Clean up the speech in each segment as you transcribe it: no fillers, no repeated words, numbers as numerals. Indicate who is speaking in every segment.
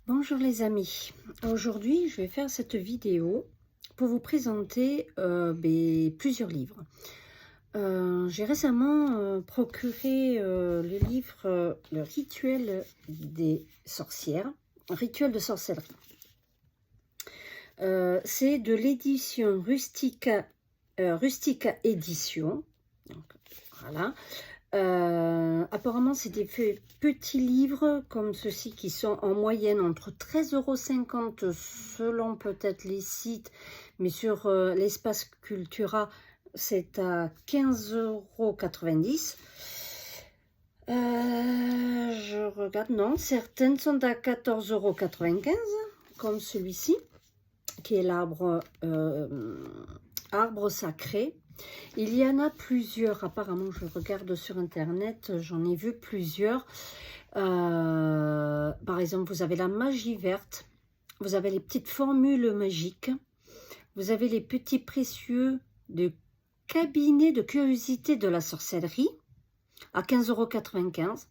Speaker 1: Bonjour les amis, aujourd'hui je vais faire cette vidéo pour vous présenter plusieurs livres. J'ai récemment procuré le livre Le rituel des sorcières, rituel de sorcellerie. C'est de l'édition Rustica Édition. Donc, voilà. Apparemment, c'est des petits livres comme ceux-ci qui sont en moyenne entre 13,50 € selon peut-être les sites, mais sur l'espace Cultura, c'est à 15,90 €. Je regarde, non, certaines sont à 14,95 € comme celui-ci, qui est l'arbre sacré. Il y en a plusieurs, apparemment, je regarde sur internet, j'en ai vu plusieurs. Par exemple, vous avez la magie verte, vous avez les petites formules magiques, vous avez les petits précieux de cabinet de curiosité de la sorcellerie à 15,95 €.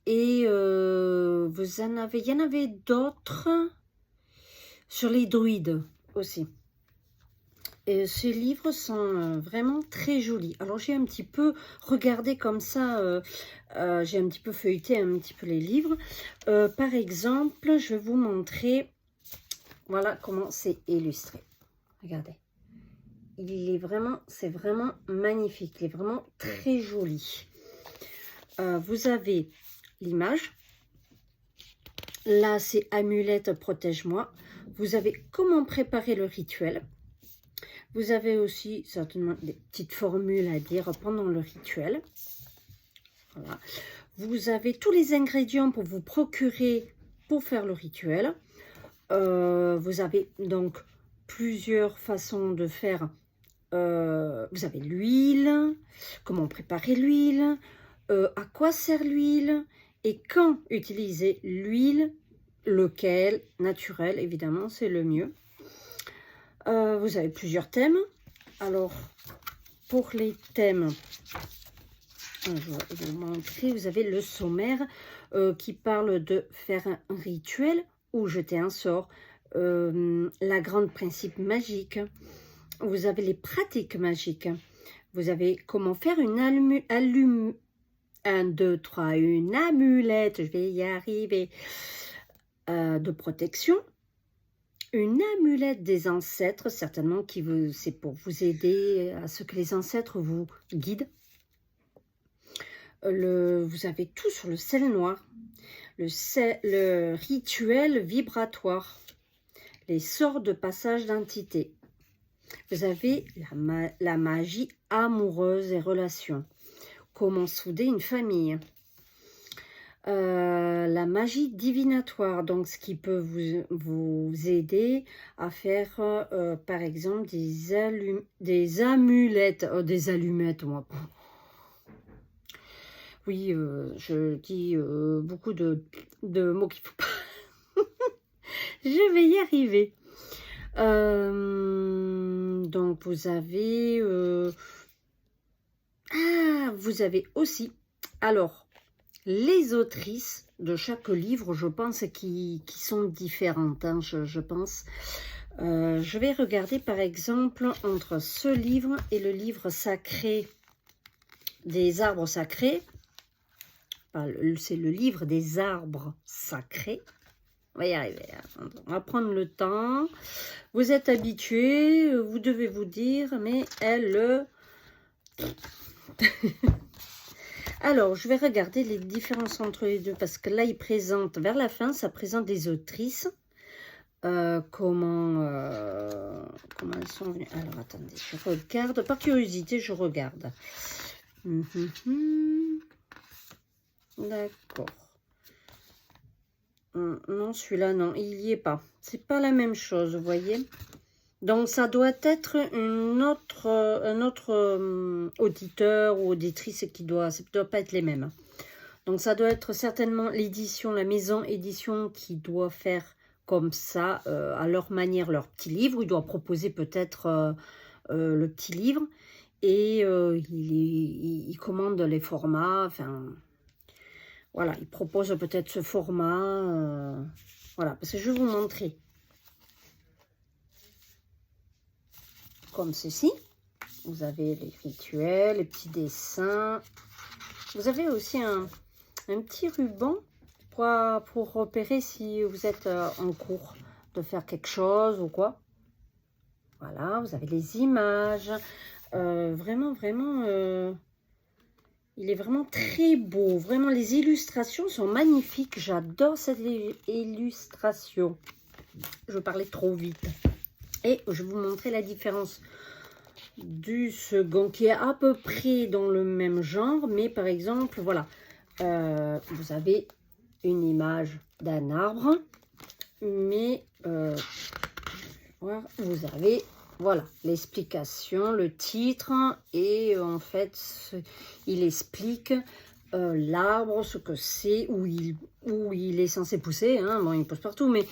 Speaker 1: Et il y en avait d'autres sur les druides aussi. Et ces livres sont vraiment très jolis. Alors j'ai un petit peu regardé comme ça, j'ai un petit peu feuilleté un petit peu les livres. Par exemple, je vais vous montrer, voilà comment c'est illustré. Regardez, c'est vraiment magnifique, il est vraiment très joli. Vous avez l'image. Là, c'est amulette, protège-moi. Vous avez comment préparer le rituel. Vous avez aussi certainement des petites formules à dire pendant le rituel. Voilà. Vous avez tous les ingrédients pour vous procurer pour faire le rituel. Vous avez donc plusieurs façons de faire. Vous avez l'huile, comment préparer l'huile, à quoi sert l'huile et quand utiliser l'huile, lequel, naturel évidemment, c'est le mieux. Vous avez plusieurs thèmes. Alors, pour les thèmes, je vais vous montrer, vous avez le sommaire qui parle de faire un rituel ou jeter un sort, la grande principe magique. Vous avez les pratiques magiques. Vous avez comment faire une une amulette, je vais y arriver, de protection. Une amulette des ancêtres, certainement, c'est pour vous aider à ce que les ancêtres vous guident. Vous avez tout sur le sel noir, le rituel vibratoire, les sorts de passage d'entité. Vous avez la magie amoureuse et relations, comment souder une famille. La magie divinatoire, donc ce qui peut vous aider à faire par exemple des amulettes, des allumettes, moi. Oui, je dis beaucoup de mots qu'il ne faut pas. Je vais y arriver. Donc vous avez vous avez aussi, alors, les autrices de chaque livre, je pense, qui sont différentes, hein, je pense. Je vais regarder, par exemple, entre ce livre et le livre sacré des arbres sacrés. C'est le livre des arbres sacrés. On va y arriver. On va prendre le temps. Vous êtes habitués, vous devez vous dire, mais elle... Alors, je vais regarder les différences entre les deux, parce que là, il présente, vers la fin, ça présente des autrices. Comment elles sont venues. Alors, attendez, je regarde. Par curiosité, je regarde. D'accord. Non, celui-là, non, il n'y est pas. C'est pas la même chose, vous voyez. Donc, ça doit être un autre auditeur ou auditrice ça ne doit pas être les mêmes. Donc, ça doit être certainement l'édition, la maison édition qui doit faire comme ça, à leur manière, leur petit livre. Il doit proposer peut-être le petit livre. Et il commande les formats, enfin... Voilà, il propose peut-être ce format. Voilà, parce que je vais vous montrer comme ceci. Vous avez les rituels, les petits dessins. Vous avez aussi un petit ruban pour repérer si vous êtes en cours de faire quelque chose ou quoi. Voilà, vous avez les images. Vraiment, il est vraiment très beau. Vraiment, les illustrations sont magnifiques. J'adore cette illustration. Je parlais trop vite. Et je vais vous montrer la différence du second qui est à peu près dans le même genre. Mais par exemple, voilà, vous avez une image d'un arbre. Mais vous avez, voilà, l'explication, le titre. Et en fait, il explique l'arbre, ce que c'est, où il est censé pousser. Hein. Bon, il pousse partout, mais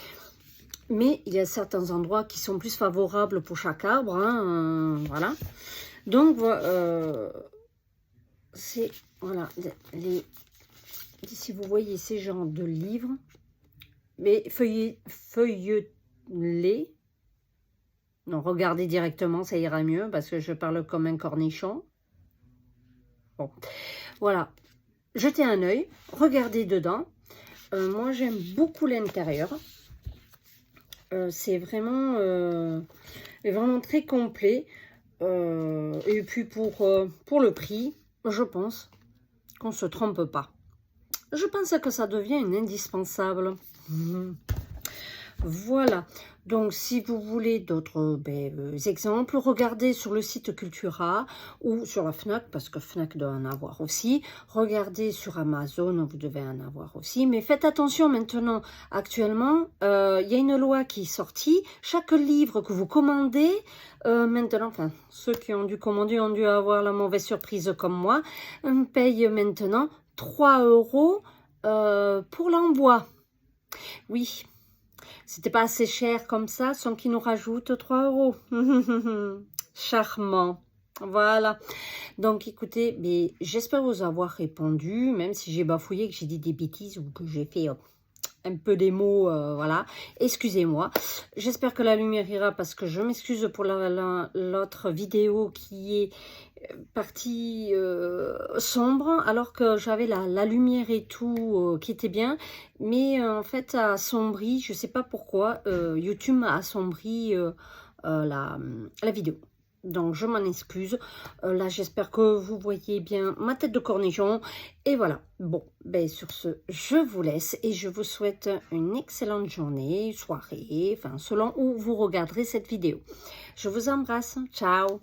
Speaker 1: il y a certains endroits qui sont plus favorables pour chaque arbre. Hein, voilà. Donc, c'est, voilà, si vous voyez ces genres de livres, mais feuilletez-les. Non, regardez directement, ça ira mieux, parce que je parle comme un cornichon. Bon, voilà. Jetez un œil, regardez dedans. Moi, j'aime beaucoup l'intérieur. C'est vraiment très complet. Et puis pour le prix, je pense qu'on ne se trompe pas. Je pense que ça devient une indispensable. Voilà. Donc, si vous voulez d'autres exemples, regardez sur le site Cultura ou sur la Fnac, parce que Fnac doit en avoir aussi. Regardez sur Amazon, vous devez en avoir aussi. Mais faites attention maintenant, actuellement, il y a une loi qui est sortie. Chaque livre que vous commandez, maintenant, enfin, ceux qui ont dû commander ont dû avoir la mauvaise surprise comme moi, payent maintenant 3 € pour l'envoi. Oui. C'était pas assez cher comme ça, sans qu'ils nous rajoutent 3 €. Charmant. Voilà. Donc, écoutez, j'espère vous avoir répondu, même si j'ai bafouillé, que j'ai dit des bêtises ou que j'ai fait un peu des mots, voilà. Excusez-moi. J'espère que la lumière ira parce que je m'excuse pour l'autre vidéo qui est partie sombre alors que j'avais la lumière et tout qui était bien, mais en fait ça assombrit, je sais pas pourquoi, YouTube m'a assombri la vidéo. Donc je m'en excuse. Là j'espère que vous voyez bien ma tête de cornichon. Et voilà. Bon, sur ce, je vous laisse et je vous souhaite une excellente journée, soirée, enfin selon où vous regarderez cette vidéo. Je vous embrasse. Ciao.